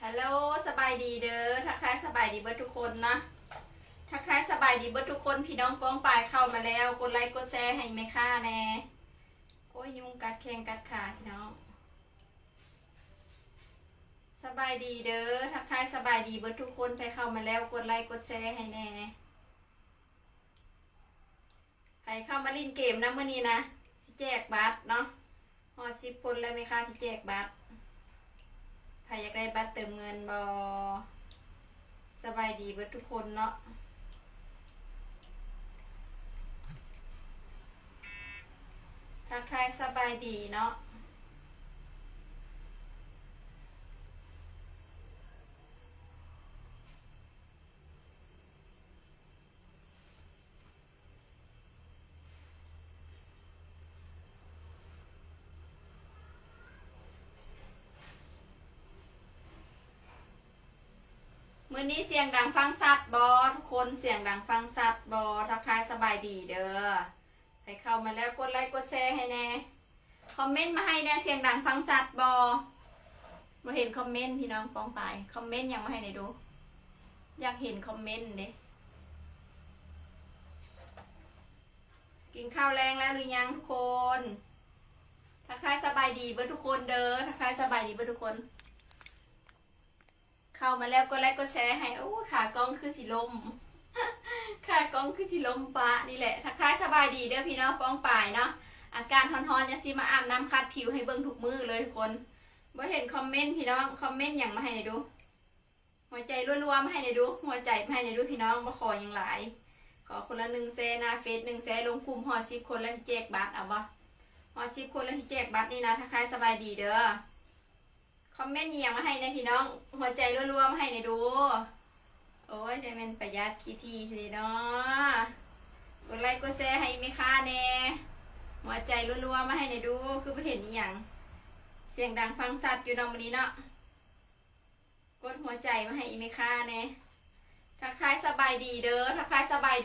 ฮัลโหลสบายดีเด้อทักทายสบายดีเบิร์ทุกคนนะทักทายสบายดีเบิร์ทุกคนพี่น้องป้องปายเข้ามาแล้วกดไลค์กดแชร์ให้แม่ค่าแน่โอ้ยยุงกัดแข้งกัดขาพี่น้องสบายดีเด้อทักทายสบายดีเบิร์ทุกคนไปเข้ามาแล้วกดไลค์กดแชร์ให้แน่ใครเข้ามาเล่นเกมนะเมื่อนี้นะสิแจกบัตรเนาะฮอด10 คนแล้วแม่ค่าสิแจกบัตรใครอยากได้บัตรเติมเงินบอสบายดีเบิดทุกคนเนาะทักทายสบายดีเนาะมื้อนี้เสียงดังฟังสัตว์บอทุกคนเสียงดังฟังสัตว์บอทักทายสบายดีเด้อใครเข้ามาแล้วกดไลค์กดแชร์ให้แน่คอมเมนต์มาให้แน่เสียงดังฟังสัตว์บอมาเห็นคอมเมนต์พี่น้องป้องไปคอมเมนต์ยังมาให้ในดูอยากเห็นคอมเมนต์เด้กินข้าวแรงแล้วหรือยังทุกคนทักทายสบายดีเบิดทุกคนเด้อทักทายสบายดีเบิดทุกคนเข้ามาแล้วก็ไลค์ก็แชร์ให้โอ้ขากล้องคือสีลมขากล้องคือสีลมฟ้านี่แหละทักทายสบายดีเด้อพี่น้องป้องป่ายเนาะอาการทอนๆเนี่ยสิมาอาบน้ำคัดผิวให้เบิ่งทุกมือเลยทุกคนบ่เห็นคอมเมนต์พี่น้องคอมเมนต์อย่างมาให้ในดูหัวใจรัวๆมาให้ในดูหัวใจมาให้ในดูพี่น้องมาขออย่างหลายขอคนละ1 แชร์หน้าเฟซ1 แชร์ลงกลุ่มฮอด10 คนแล้วที่แจกบัตรเอาบ่ฮอด10 คนแล้วที่แจกบัตรนี่นะทักทายสบายดีเด้อคอมเมนต์เยี่ยมมาให้นะพี่น้องหัวใจรัวๆมาให้ในดูโอ้ยจะเป็นประหยัดขี้ทีสิเนาะกดไลค์กดแชร์ให้ไม่ค่าแน่หัวใจรัวๆมาให้ในดูคือไม่เห็นอย่างเสียงดังฟังสัตว์อยู่น้องวันนี้เนาะกดหัวใจมาให้ไม่ค่าแน่ทักทายสบายดีเด้อทักทายสบาย